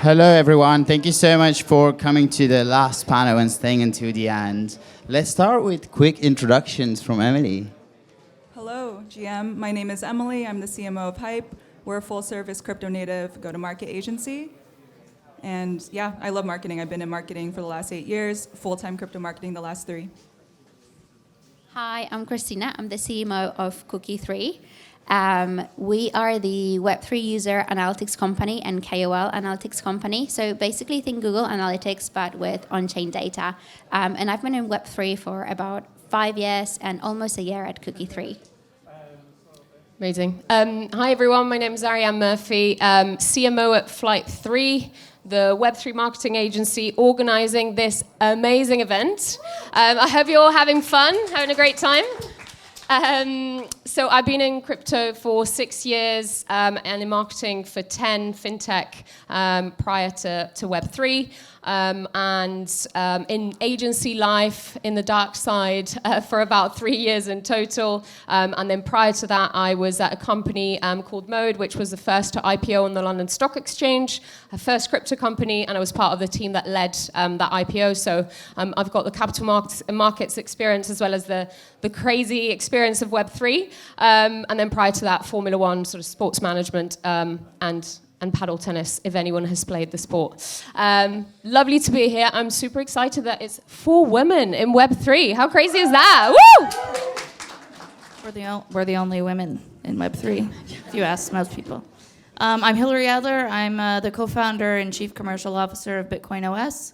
Hello, everyone. Thank you so much for coming to the last panel and staying until the end. Let's start with quick introductions from Emily. Hello, GM. My name is Emily. I'm the CMO of Hype. We're a full-service crypto-native go-to-market agency. And yeah, I love marketing. I've been in marketing for the last 8 years, full-time crypto marketing the last 3. Hi, I'm Krystyna. I'm the CMO of Cookie3. We are the Web3 user analytics company and KOL analytics company. So basically think Google Analytics, but with on-chain data. And I've been in Web3 for about 5 years and almost a year at Cookie3. Amazing. Hi, everyone. My name is Ariane Murphy, CMO at Flight3, the Web3 marketing agency organizing this amazing event. I hope you're all having fun, having a great time. So I've been in crypto for 6 years and in marketing for 10, fintech prior to Web3. And in agency life in the dark side for about 3 years in total. And then prior to that, I was at a company called Mode, which was the first to IPO on the London Stock Exchange, a first crypto company, and I was part of the team that led that IPO. So I've got the capital markets experience as well as the crazy experience of Web3. And then prior to that, Formula One, sort of sports management, and paddle tennis, if anyone has played the sport. Lovely to be here. I'm super excited that it's 4 women in Web3. How crazy is that? Woo! We're the only women in Web3, if you ask most people. I'm Hillary Adler. I'm the co-founder and chief commercial officer of Bitcoin OS.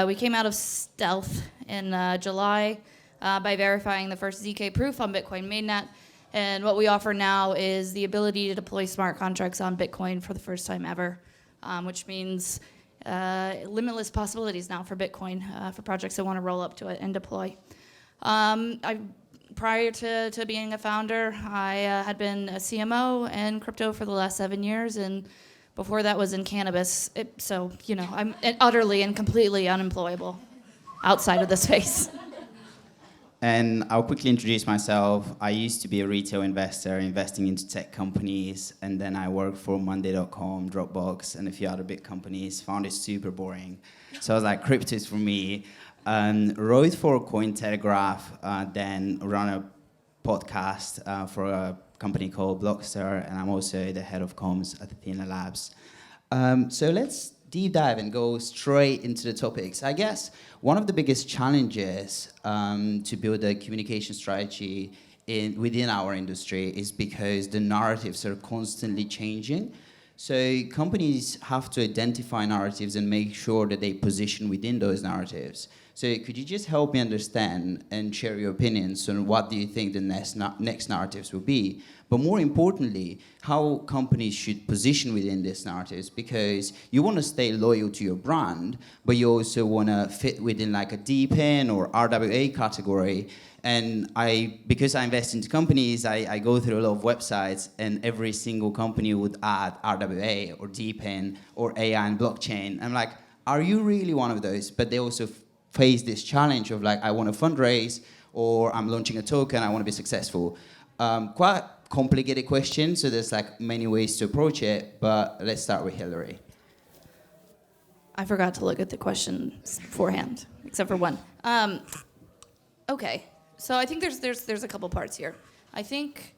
We came out of stealth in July by verifying the first ZK proof on Bitcoin mainnet. And what we offer now is the ability to deploy smart contracts on Bitcoin for the first time ever, which means limitless possibilities now for Bitcoin for projects that want to roll up to it and deploy. Prior to being a founder, I had been a CMO in crypto for the last 7 years, and before that was in cannabis. So, I'm utterly and completely unemployable outside of the space. And I'll quickly introduce myself. I used to be a retail investor investing into tech companies, and then I worked for Monday.com, Dropbox, and a few other big companies. Found it super boring. So I was like, crypto is for me. Wrote for Cointelegraph, then ran a podcast for a company called Blockster, and I'm also the head of comms at Athena Labs. So let's deep dive and go straight into the topics. I guess one of the biggest challenges to build a communication strategy within our industry is because the narratives are constantly changing. So companies have to identify narratives and make sure that they position within those narratives. So could you just help me understand and share your opinions on what do you think the next narratives will be? But more importantly, how companies should position within these narratives, because you want to stay loyal to your brand, but you also want to fit within like a DPIN or RWA category. And because I invest into companies, I go through a lot of websites, and every single company would add RWA or DPIN or AI and blockchain. I'm like, are you really one of those? But they also face this challenge of like, I want to fundraise, or I'm launching a token, I want to be successful. Quite complicated question, so there's like many ways to approach it, but let's start with Hillary. I forgot to look at the questions beforehand, except for one. Okay, so I think there's a couple parts here. I think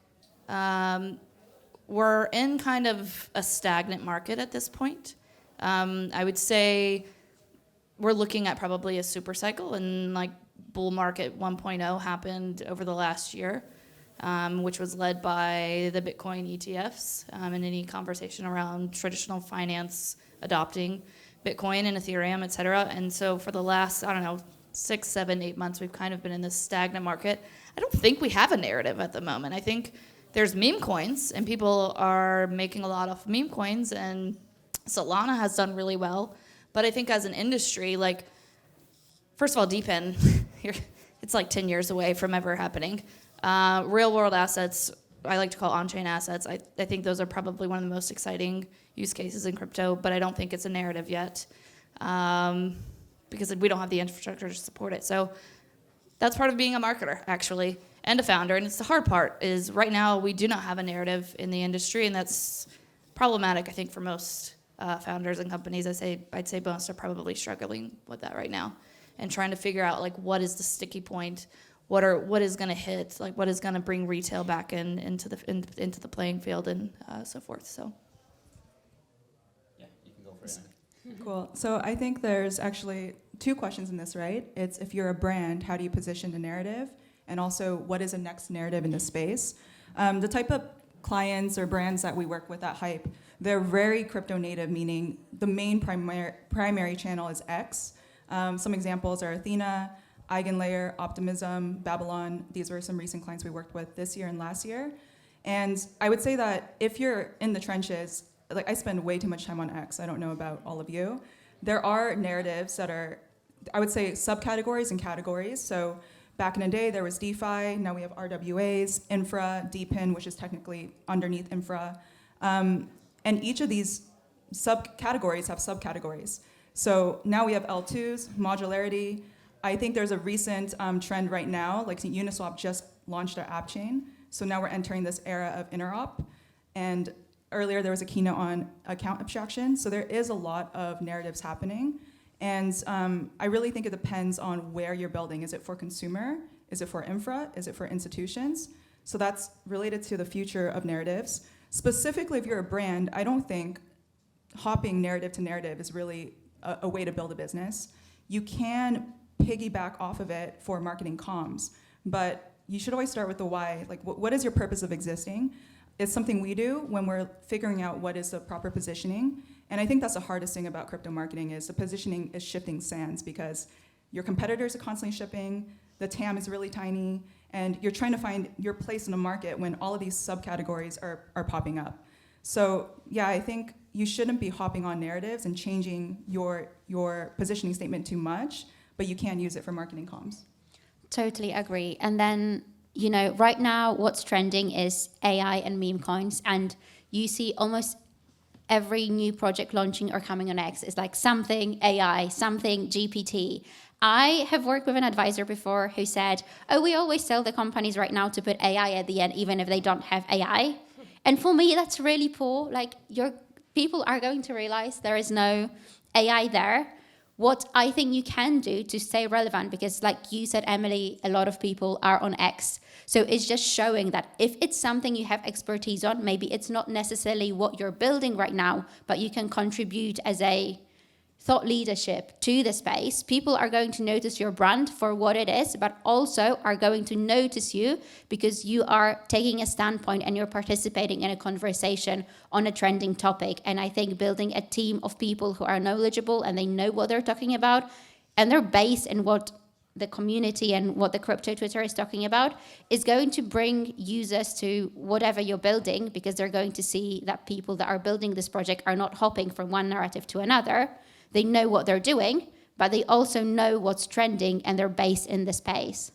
we're in kind of a stagnant market at this point. I would say we're looking at probably a super cycle, and like bull market 1.0 happened over the last year, which was led by the Bitcoin ETFs and any conversation around traditional finance adopting Bitcoin and Ethereum, et cetera. And so for the last, 6, 7, 8 months, we've kind of been in this stagnant market. I don't think we have a narrative at the moment. I think there's meme coins, and people are making a lot of meme coins, and Solana has done really well. But I think as an industry, like, first of all, DePIN, it's like 10 years away from ever happening. Real world assets, I like to call on-chain assets. I think those are probably one of the most exciting use cases in crypto, but I don't think it's a narrative yet because we don't have the infrastructure to support it. So that's part of being a marketer, actually, and a founder. And it's the hard part is right now we do not have a narrative in the industry, and that's problematic, I think, for most founders and companies, I'd say most are probably struggling with that right now, and trying to figure out like what is the sticky point, what is going to hit, like what is going to bring retail back into the playing field, and so forth. So. Yeah, you can go for it. Cool. So I think there's actually two questions in this, right? It's if you're a brand, how do you position the narrative? And also, what is the next narrative in the space? The type of clients or brands that we work with at Hype, they're very crypto native, meaning the main primary channel is X. Some examples are Athena, Eigenlayer, Optimism, Babylon. These were some recent clients we worked with this year and last year. And I would say that if you're in the trenches, like I spend way too much time on X. I don't know about all of you. There are narratives that are, I would say, subcategories and categories. So back in the day, there was DeFi. Now we have RWAs, infra, DePIN, which is technically underneath infra. And each of these subcategories have subcategories. So now we have L2s, modularity. I think there's a recent trend right now, like Uniswap just launched their app chain. So now we're entering this era of interop. And earlier there was a keynote on account abstraction. So there is a lot of narratives happening. And I really think it depends on where you're building. Is it for consumer? Is it for infra? Is it for institutions? So that's related to the future of narratives. Specifically, if you're a brand, I don't think hopping narrative to narrative is really a way to build a business. You can piggyback off of it for marketing comms, but you should always start with the why. Like, what is your purpose of existing? It's something we do when we're figuring out what is the proper positioning. And I think that's the hardest thing about crypto marketing is the positioning is shifting sands because your competitors are constantly shipping, the TAM is really tiny, and you're trying to find your place in the market when all of these subcategories are popping up. So yeah, I think you shouldn't be hopping on narratives and changing your positioning statement too much, but you can use it for marketing comms. Totally agree. And then, you know, right now what's trending is AI and meme coins, and you see almost every new project launching or coming on X is like something AI, something GPT. I have worked with an advisor before who said, oh, we always tell the companies right now to put AI at the end, even if they don't have AI. And for me, that's really poor. Like, your people are going to realize there is no AI there. What I think you can do to stay relevant, because like you said, Emily, a lot of people are on X. So it's just showing that if it's something you have expertise on, maybe it's not necessarily what you're building right now, but you can contribute as a thought leadership to the space. People are going to notice your brand for what it is, but also are going to notice you because you are taking a standpoint and you're participating in a conversation on a trending topic. And I think building a team of people who are knowledgeable and they know what they're talking about and they're based in what the community and what the crypto Twitter is talking about is going to bring users to whatever you're building, because they're going to see that people that are building this project are not hopping from one narrative to another. They know what they're doing, but they also know what's trending and they're based in the space.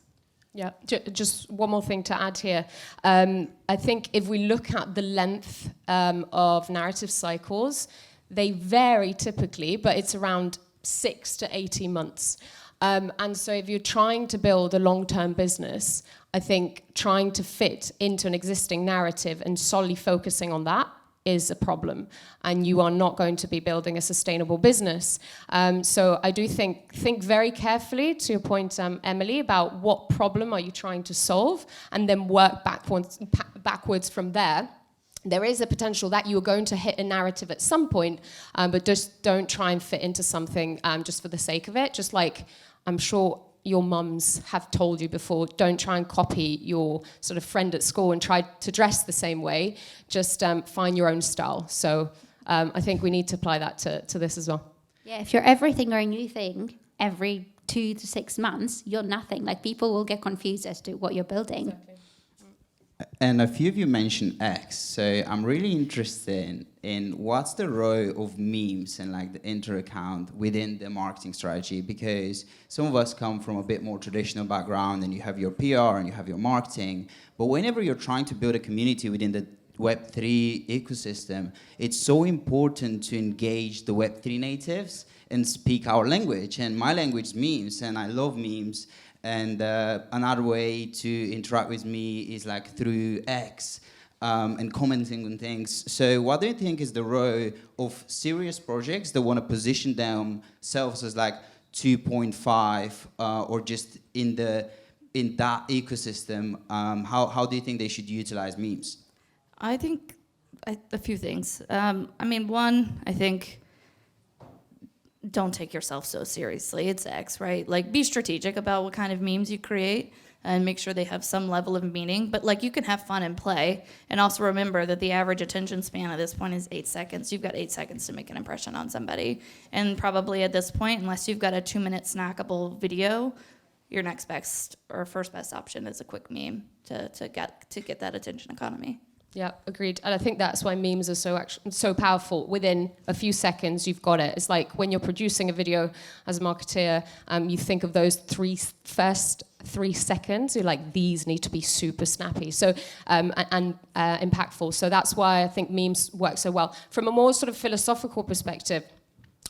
Yeah, just one more thing to add here. I think if we look at the length of narrative cycles, they vary typically, but it's around 6 to 18 months. And so if you're trying to build a long-term business, I think trying to fit into an existing narrative and solely focusing on that is a problem, and you are not going to be building a sustainable business. So I do think very carefully, to your point, Emily, about what problem are you trying to solve, and then work backwards from there. There is a potential that you are going to hit a narrative at some point, but just don't try and fit into something just for the sake of it. Just like I'm sure your mums have told you before, don't try and copy your sort of friend at school and try to dress the same way. Just find your own style. So I think we need to apply that to this as well. Yeah, if you're everything or a new thing every 2 to 6 months, you're nothing. Like, people will get confused as to what you're building. Exactly. And a few of you mentioned X, so I'm really interested in what's the role of memes and like the inter account within the marketing strategy, because some of us come from a bit more traditional background and you have your PR and you have your marketing, but whenever you're trying to build a community within the Web3 ecosystem, it's so important to engage the Web3 natives and speak our language, and my language is memes, and I love memes. And another way to interact with me is like through X. and commenting on things. So what do you think is the role of serious projects that want to position themselves as like 2.5 or just in that ecosystem? How do you think they should utilize memes? I think a few things. I mean, one, I think don't take yourself so seriously. It's X, right? Like, be strategic about what kind of memes you create and make sure they have some level of meaning. But, like, you can have fun and play. And also remember that the average attention span at this point is 8 seconds. You've got 8 seconds to make an impression on somebody. And probably at this point, unless you've got a 2-minute snackable video, your next best or first best option is a quick meme to get that attention economy. Yeah, agreed. And I think that's why memes are so powerful. Within a few seconds, you've got it. It's like when you're producing a video as a marketeer, you think of those first 3 seconds. You're like, these need to be super snappy, so and impactful. So that's why I think memes work so well. From a more sort of philosophical perspective,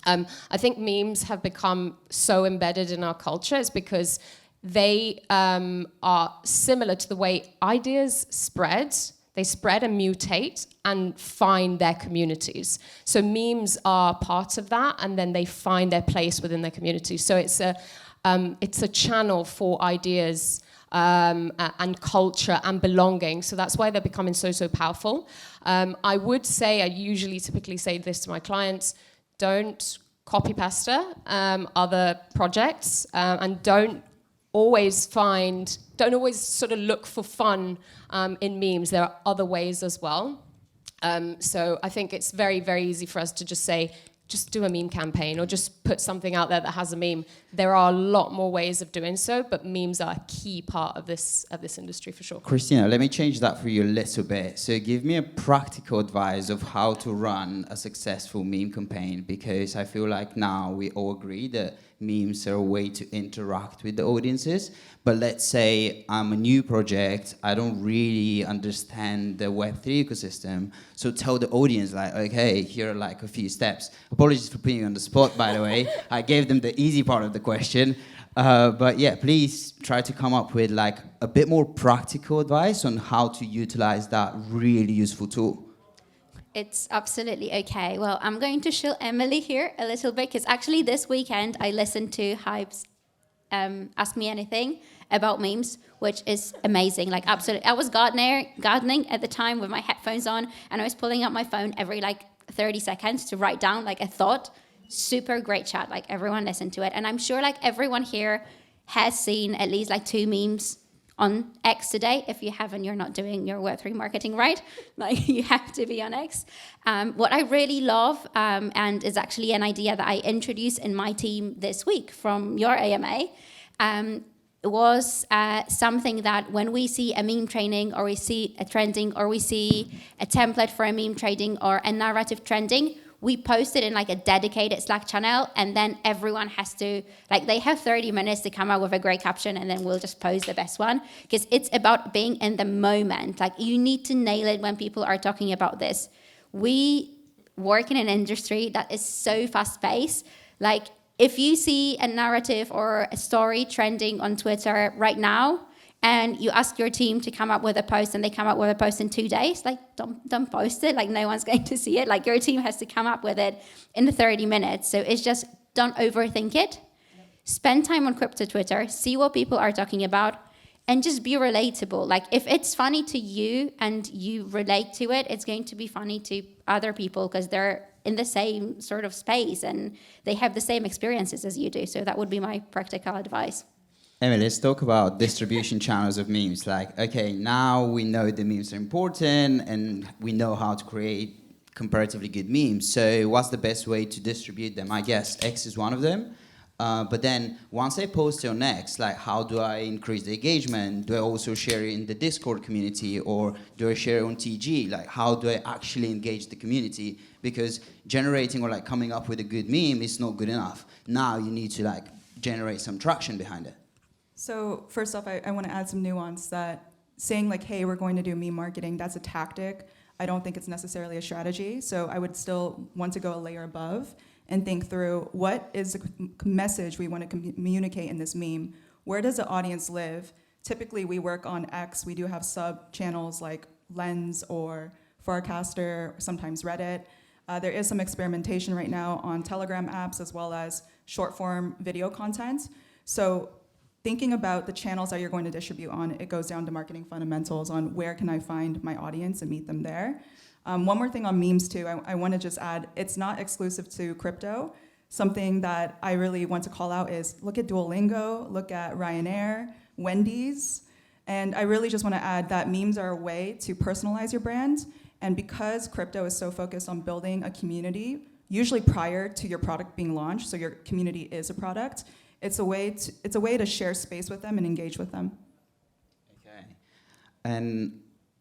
I think memes have become so embedded in our culture. It's because they are similar to the way ideas spread. They spread and mutate and find their communities. So memes are part of that, and then they find their place within their community. So it's a channel for ideas and culture and belonging. So that's why they're becoming so powerful. I would say, I typically say this to my clients: don't copy pasta other projects, and don't always sort of look for fun in memes. There are other ways as well. So I think it's very, very easy for us to just say, just do a meme campaign or just put something out there that has a meme. There are a lot more ways of doing so, but memes are a key part of this industry for sure. Krystyna, let me change that for you a little bit. So give me a practical advice of how to run a successful meme campaign, because I feel like now we all agree that memes are a way to interact with the audiences. But let's say I'm a new project, I don't really understand the Web3 ecosystem. So tell the audience, like, okay, here are like a few steps. Apologies for putting you on the spot, by the way. I gave them the easy part of the question. But yeah, please try to come up with like a bit more practical advice on how to utilize that really useful tool. It's absolutely okay. Well, I'm going to show Emily here a little bit, because actually this weekend I listened to Hype's Ask Me Anything about memes, which is amazing. Like, absolutely. I was gardening at the time with my headphones on, and I was pulling out my phone every like 30 seconds to write down like a thought. Super great chat. Like, everyone listened to it. And I'm sure like everyone here has seen at least like 2 memes on X today. If you haven't, you're not doing your Web3 marketing right. Like, you have to be on X. What I really love, and is actually an idea that I introduced in my team this week from your AMA, was something that when we see a meme training, or we see a trending, or we see a template for a meme trading or a narrative trending, we post it in like a dedicated Slack channel, and then everyone has to, like, they have 30 minutes to come up with a great caption, and then we'll just post the best one, because it's about being in the moment. Like, you need to nail it when people are talking about this. We work in an industry that is so fast-paced. Like, if you see a narrative or a story trending on Twitter right now, and you ask your team to come up with a post, and they come up with a post in 2 days, like, don't post it. Like, no one's going to see it. Like, your team has to come up with it in 30 minutes. So it's just, don't overthink it. Spend time on crypto Twitter, see what people are talking about, and just be relatable. Like, if it's funny to you and you relate to it, it's going to be funny to other people, because they're in the same sort of space and they have the same experiences as you do. So that would be my practical advice. Emily, let's talk about distribution channels of memes. Like, okay, now we know the memes are important and we know how to create comparatively good memes. So what's the best way to distribute them? I guess X is one of them. But then once I post it on X, like, how do I increase the engagement? Do I also share it in the Discord community, or do I share it on TG? Like, how do I actually engage the community? Because generating or like coming up with a good meme is not good enough. Now you need to like generate some traction behind it. So first off, I want to add some nuance that saying like, hey, we're going to do meme marketing, that's a tactic. I don't think it's necessarily a strategy. So I would still want to go a layer above and think through, what is the message we want to communicate in this meme? Where does the audience live? Typically, we work on X. We do have sub-channels like Lens or Farcaster, sometimes Reddit. There is some experimentation right now on Telegram apps as well as short-form video content. So thinking about the channels that you're going to distribute on, it goes down to marketing fundamentals on where can I find my audience and meet them there. One more thing on memes too, I want to just add, it's not exclusive to crypto. Something that I really want to call out is look at Duolingo, look at Ryanair, Wendy's, and I really just want to add that memes are a way to personalize your brand. And because crypto is so focused on building a community, usually prior to your product being launched, so your community is a product, it's a way to share space with them and engage with them. Okay. And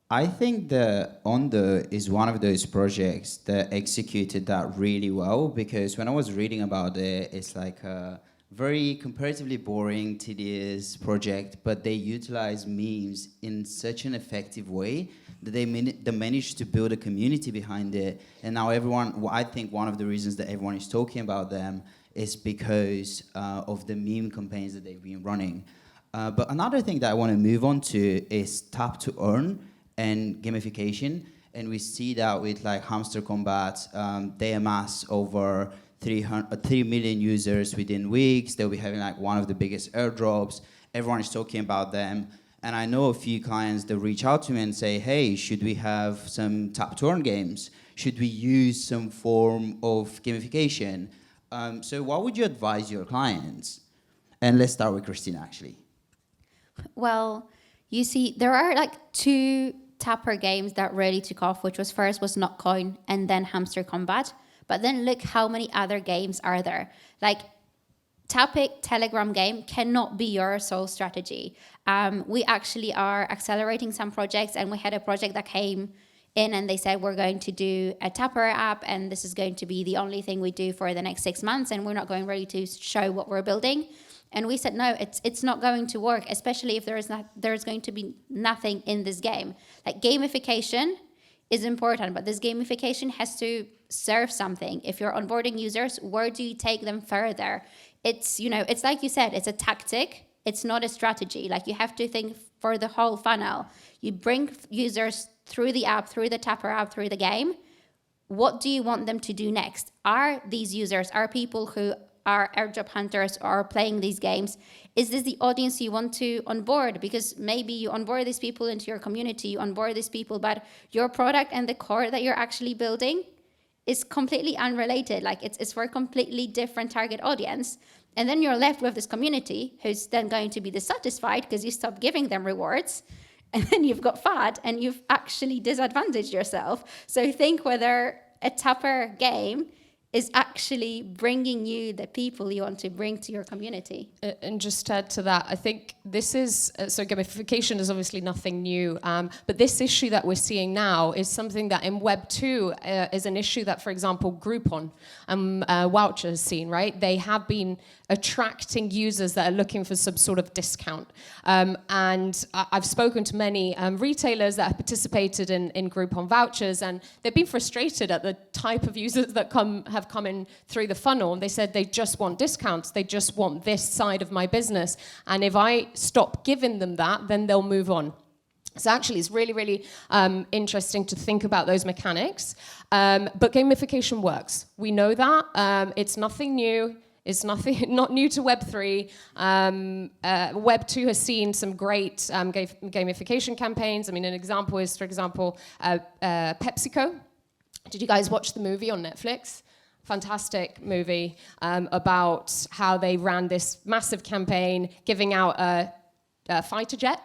I think the Ondo is one of those projects that executed that really well, because when I was reading about it, it's like a very comparatively boring, tedious project, but they utilize memes in such an effective way that they managed to build a community behind it. And now I think one of the reasons that everyone is talking about them is because of the meme campaigns that they've been running. But another thing that I want to move on to is tap to earn and gamification. And we see that with like Hamster Combat, they amass over 3 million users within weeks. They'll be having like one of the biggest airdrops. Everyone is talking about them. And I know a few clients that reach out to me and say, hey, should we have some tap to earn games? Should we use some form of gamification? So what would you advise your clients? And let's start with Krystyna, actually. Well, you see, there are like 2 tapper games that really took off, which was Notcoin and then Hamster Combat. But then look how many other games are there. Like Topic Telegram game cannot be your sole strategy. We actually are accelerating some projects, and we had a project that came in and they said we're going to do a Tapper app, and this is going to be the only thing we do for the next 6 months, and we're not going really to show what we're building. And we said, no, it's not going to work, especially if there's going to be nothing in this game. Like gamification is important, but this gamification has to serve something. If you're onboarding users, where do you take them further? It's, it's like you said, it's a tactic. It's not a strategy. Like you have to think for the whole funnel. You bring users through the app, through the Tapper app, through the game. What do you want them to do next? Are these users, are people who are airdrop hunters or are playing these games, is this the audience you want to onboard? Because maybe you onboard these people into your community, you onboard these people, but your product and the core that you're actually building is completely unrelated. Like it's for a completely different target audience. And then you're left with this community who's then going to be dissatisfied because you stop giving them rewards. And then you've got fat and you've actually disadvantaged yourself. So think whether a Tapper game is actually bringing you the people you want to bring to your community. And just to add to that, I think this is, so gamification is obviously nothing new, but this issue that we're seeing now is something that in Web 2 is an issue that, for example, Groupon and Voucher has seen, right? They have been attracting users that are looking for some sort of discount. And I've spoken to many retailers that have participated in Groupon vouchers, and they've been frustrated at the type of users that have come in through the funnel, and they said they just want discounts, they just want this side of my business, and if I stop giving them that, then they'll move on. So actually, it's really, really interesting to think about those mechanics. But gamification works. We know that. It's nothing new. It's not new to Web3. Web2 has seen some great gamification campaigns. I mean, an example is, for example, PepsiCo. Did you guys watch the movie on Netflix? Fantastic movie about how they ran this massive campaign giving out a fighter jet.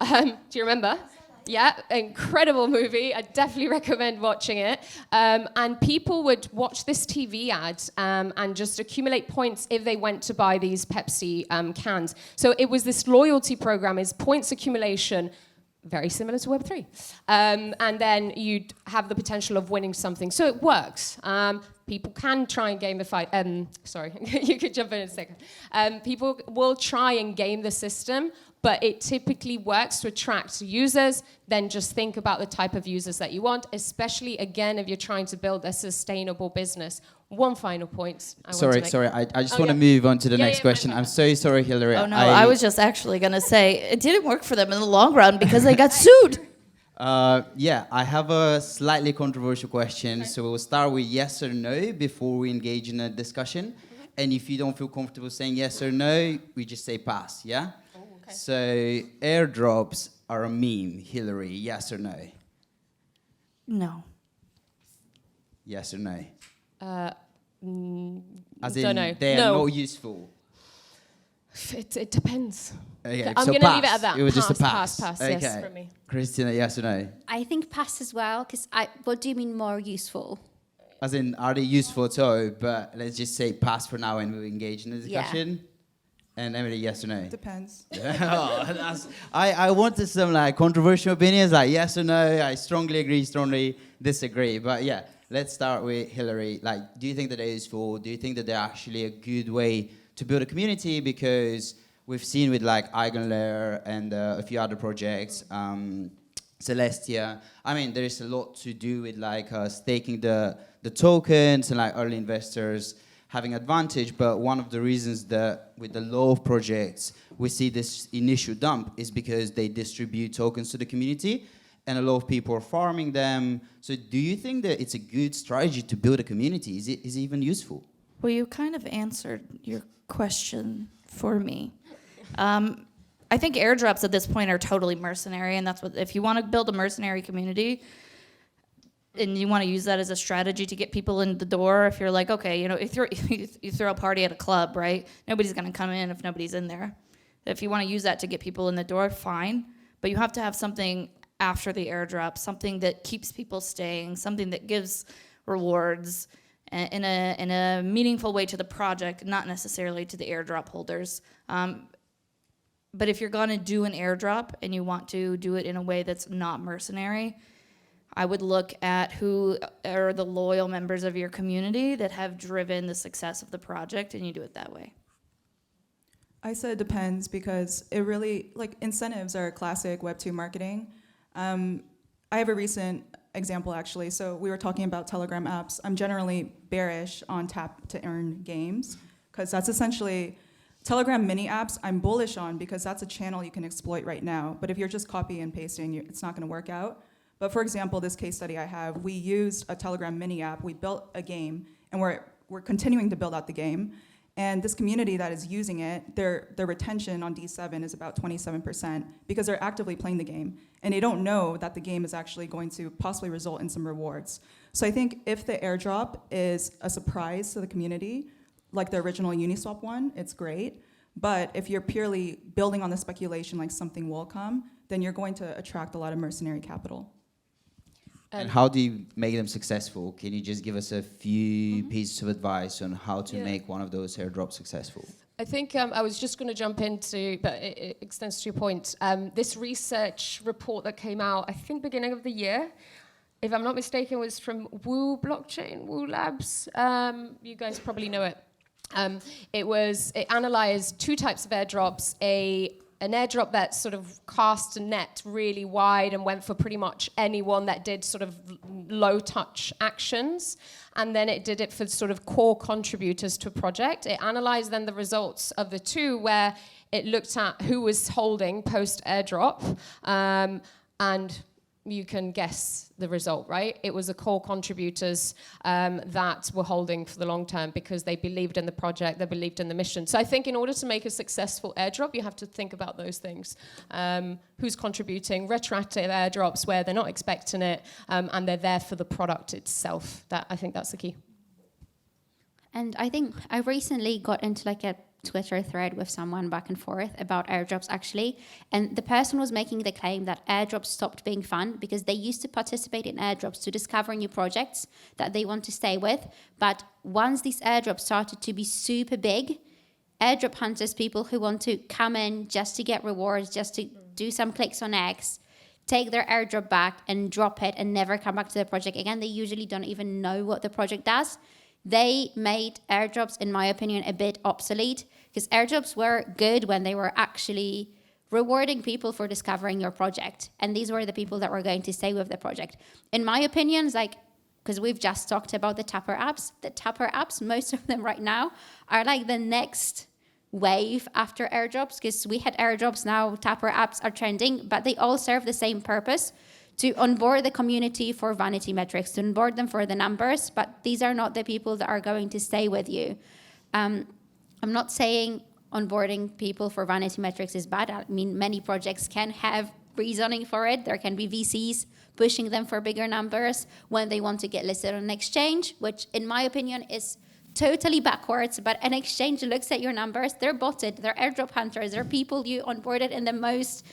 Do you remember? Yeah, incredible movie. I definitely recommend watching it. And people would watch this TV ad and just accumulate points if they went to buy these Pepsi cans. So it was this loyalty program, is points accumulation, very similar to Web3. And then you'd have the potential of winning something. So it works. People can try and gamify. Sorry, you could jump in a second. People will try and game the system, but it typically works to attract users. Then just think about the type of users that you want, especially, again, if you're trying to build a sustainable business. One final point I want to make. Sorry, I just want to move on to the next question. I'm so sorry, Hillary. Oh, no, I was just actually going to say, it didn't work for them in the long run because they got sued. Yeah, I have a slightly controversial question. So we'll start with yes or no before we engage in a discussion. And if you don't feel comfortable saying yes or no, we just say pass, yeah? Oh, okay. So airdrops are a meme, Hillary, yes or no? No. Yes or no? As don't in, know. they are No. not useful. It depends. Okay, I'm so going to leave it pass. at that. It was pass, just a pass. Pass, Okay. yes, from me. Krystyna, yes or no? I think pass as well, because what do you mean more useful? As in, are they useful at all? But let's just say pass for now and we'll engage in the Yeah. discussion. And Emily, yes or no? Depends. I wanted some like controversial opinions, like yes or no. I strongly agree, strongly disagree. But yeah, let's start with Hillary. Like, do you think that they're useful? Do you think that they're actually a good way to build a community? Because we've seen with like Eigenlayer and a few other projects, Celestia. I mean, there is a lot to do with like staking the tokens and like early investors having advantage. But one of the reasons that with the lot of projects we see this initial dump is because they distribute tokens to the community and a lot of people are farming them. So do you think that it's a good strategy to build a community? Is it even useful? Well, you kind of answered your question for me. I think airdrops at this point are totally mercenary, and that's what, if you want to build a mercenary community and you want to use that as a strategy to get people in the door, if you're like, okay, you know, you throw a party at a club, right? Nobody's going to come in if nobody's in there. If you want to use that to get people in the door, fine. But you have to have something after the airdrop, something that keeps people staying, something that gives rewards in a meaningful way to the project, not necessarily to the airdrop holders. But if you're going to do an airdrop and you want to do it in a way that's not mercenary, I would look at who are the loyal members of your community that have driven the success of the project, and you do it that way. I said it depends because it really, like, incentives are classic Web2 marketing. I have a recent example, actually. So we were talking about Telegram apps. I'm generally bearish on tap-to-earn games because that's essentially Telegram mini apps. I'm bullish on because that's a channel you can exploit right now. But if you're just copy and pasting, it's not going to work out. But for example, this case study I have, we used a Telegram mini app. We built a game, and we're continuing to build out the game. And this community that is using it, their retention on D7 is about 27% because they're actively playing the game. And they don't know that the game is actually going to possibly result in some rewards. So I think if the airdrop is a surprise to the community, like the original Uniswap one, it's great. But if you're purely building on the speculation like something will come, then you're going to attract a lot of mercenary capital. And how do you make them successful? Can you just give us a few pieces of advice on how to make one of those airdrops successful? I think I was just going to jump into, but it extends to your point. This research report that came out, I think beginning of the year, if I'm not mistaken, was from Woo Blockchain, Woo Labs. You guys probably know it. It analyzed two types of airdrops, an airdrop that sort of cast a net really wide and went for pretty much anyone that did sort of low touch actions. And then it did it for sort of core contributors to a project. It analyzed then the results of the two where it looked at who was holding post airdrop, and you can guess the result, right? It was the core contributors that were holding for the long term because they believed in the project, they believed in the mission. So I think in order to make a successful airdrop, you have to think about those things. Who's contributing, retroactive airdrops where they're not expecting it, and they're there for the product itself. I think that's the key. And I think I recently got into like a Twitter thread with someone back and forth about airdrops actually, and the person was making the claim that airdrops stopped being fun because they used to participate in airdrops to discover new projects that they want to stay with, but once these airdrops started to be super big, airdrop hunters, people who want to come in just to get rewards, just to do some clicks on X, take their airdrop back and drop it and never come back to the project again. They usually don't even know what the project does. They made airdrops, in my opinion, a bit obsolete because airdrops were good when they were actually rewarding people for discovering your project. And these were the people that were going to stay with the project. In my opinion, like, because we've just talked about the Tapper apps, most of them right now are like the next wave after airdrops because we had airdrops, now Tapper apps are trending, but they all serve the same purpose to onboard the community for vanity metrics, to onboard them for the numbers, but these are not the people that are going to stay with you. I'm not saying onboarding people for vanity metrics is bad. I mean, many projects can have reasoning for it. There can be VCs pushing them for bigger numbers when they want to get listed on an exchange, which in my opinion is totally backwards. But an exchange looks at your numbers, they're botted, they're airdrop hunters, they're people you onboarded in the most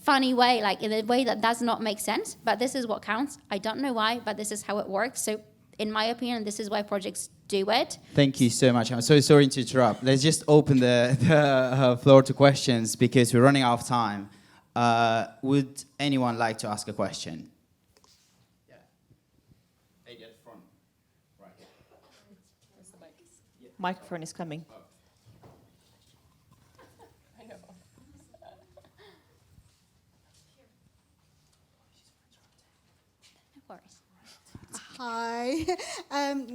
funny way, like in a way that does not make sense. But this is what counts. I don't know why, but this is how it works. So in my opinion, this is why projects do it. Thank you so much. I'm so sorry to interrupt. Let's just open the floor to questions because we're running out of time. Would anyone like to ask a question? Yeah. Hey, at the front. Right. Microphone is coming. No worries. Hi,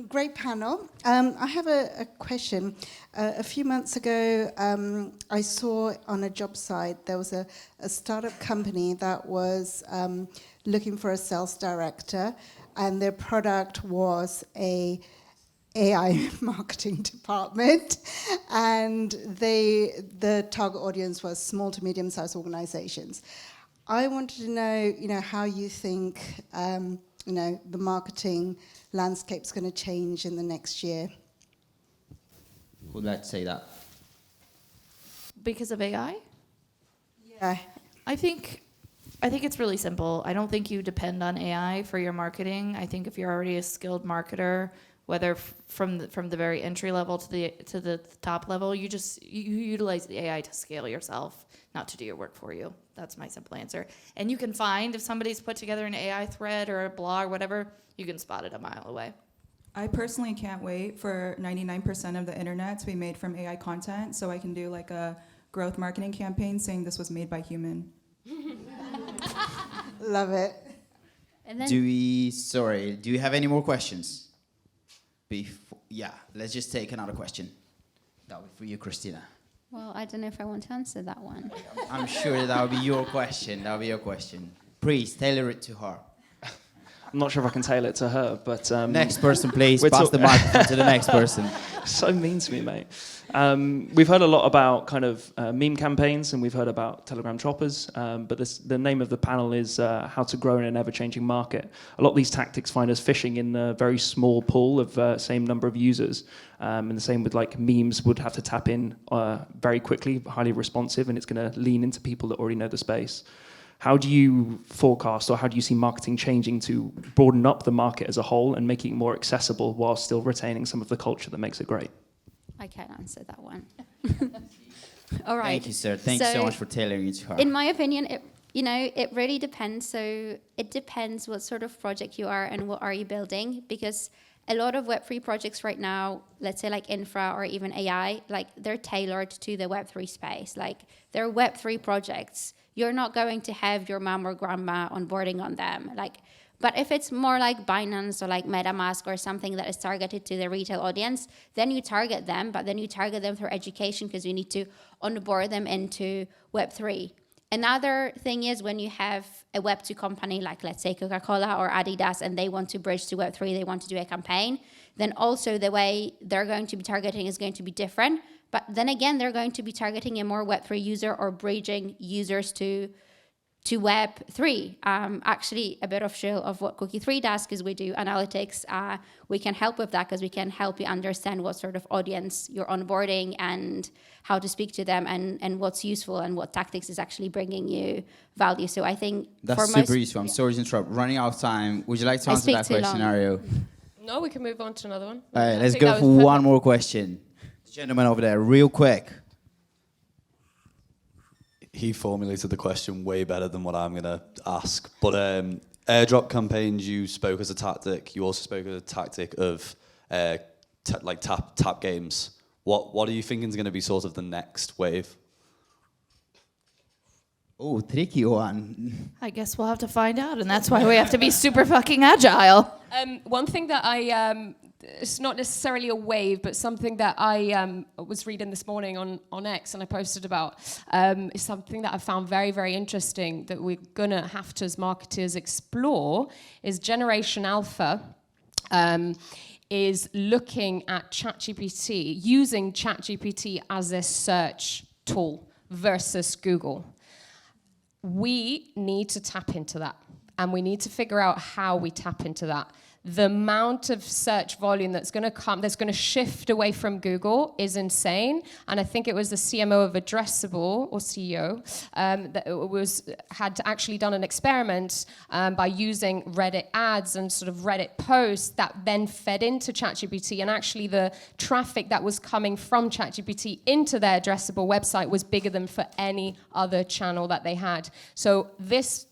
great panel. I have a question. A few months ago, I saw on a job site there was a startup company that was looking for a sales director, and their product was a AI marketing department, and the target audience was small to medium-sized organizations. I wanted to know, how you think, the marketing landscape's going to change in the next year. Who'd like to say that? Because of AI? Yeah. I think it's really simple. I don't think you depend on AI for your marketing. I think if you're already a skilled marketer, whether from the very entry level to the top level, you utilize the AI to scale yourself, not to do your work for you. That's my simple answer. And you can find if somebody's put together an AI thread or a blog or whatever, you can spot it a mile away. I personally can't wait for 99% of the internet to be made from AI content, so I can do like a growth marketing campaign saying this was made by human. Love it. And then Do you have any more questions? Yeah, let's just take another question. That'll be for you, Krystyna. well, I don't know if I want to answer that one. I'm sure that'll be your question. Please, tailor it to her. I'm not sure if I can tailor it to her, but... Next person, please. we're Pass the microphone to the next person. So mean to me, mate. We've heard a lot about kind of meme campaigns, and we've heard about Telegram choppers, but the name of the panel is how to grow in an ever-changing market. A lot of these tactics find us fishing in a very small pool of same number of users, and the same with like memes would have to tap in very quickly, highly responsive, and it's going to lean into people that already know the space. How do you forecast, or how do you see marketing changing to broaden up the market as a whole and making it more accessible while still retaining some of the culture that makes it great? I can't answer that one. All right. Thank you, sir. Thank you so much for tailoring it to her. In my opinion, it really depends. So it depends what sort of project you are and what are you building, because a lot of Web3 projects right now, let's say like infra or even AI, like they're tailored to the Web3 space. Like they're Web3 projects. You're not going to have your mom or grandma onboarding on them. But if it's more like Binance or like MetaMask or something that is targeted to the retail audience, then you target them, but then you target them through education because you need to onboard them into Web3. Another thing is when you have a Web2 company, like let's say Coca-Cola or Adidas, and they want to bridge to Web3, they want to do a campaign, then also the way they're going to be targeting is going to be different. But then again, they're going to be targeting a more Web3 user or bridging users to Web3. Actually, a bit of shill of what Cookie 3 does, because we do analytics. We can help with that because we can help you understand what sort of audience you're onboarding and how to speak to them and what's useful and what tactics is actually bringing you value. So I think That's for super most, useful. I'm sorry to interrupt. Running out of time. Would you like to I answer speak that too question, long. Ariel? No, we can move on to another one. All right, I let's think go that for was perfect. one more question. Gentleman over there, real quick. He formulated the question way better than what I'm going to ask. But airdrop campaigns, you spoke as a tactic. You also spoke as a tactic of tap games. What are you thinking is going to be sort of the next wave? Oh, tricky one. I guess we'll have to find out, and that's why we have to be super fucking agile. One thing that it's not necessarily a wave, but something that I was reading this morning on X and I posted about is something that I found very, very interesting that we're gonna have to, as marketers, explore is Generation Alpha. Is looking at ChatGPT, using ChatGPT as a search tool versus Google. We need to tap into that, and we need to figure out how we tap into that. The amount of search volume that's going to come, that's going to shift away from Google is insane. And I think it was the CMO of Addressable, or CEO, that had actually done an experiment by using Reddit ads and sort of Reddit posts that then fed into ChatGPT. And actually the traffic that was coming from ChatGPT into their Addressable website was bigger than for any other channel that they had. So this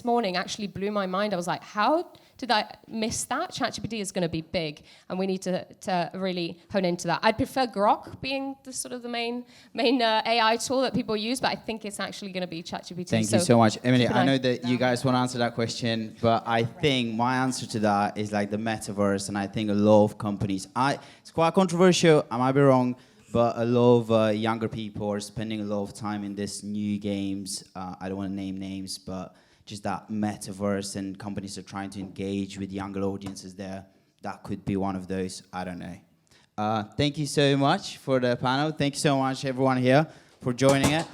morning actually blew my mind. I was like, how did I miss that? ChatGPT is going to be big, and we need to really hone into that. I'd prefer Grok being the sort of the main AI tool that people use, but I think it's actually going to be ChatGPT. Thank you so much. Emily, I know that you guys want to answer that question, but I think my answer to that is like the metaverse, and I think a lot of companies, it's quite controversial, I might be wrong, but a lot of younger people are spending a lot of time in this new games. I don't want to name names, but just that metaverse, and companies are trying to engage with younger audiences there. That could be one of those. I don't know. Thank you so much for the panel. Thank you so much, everyone here, for joining it.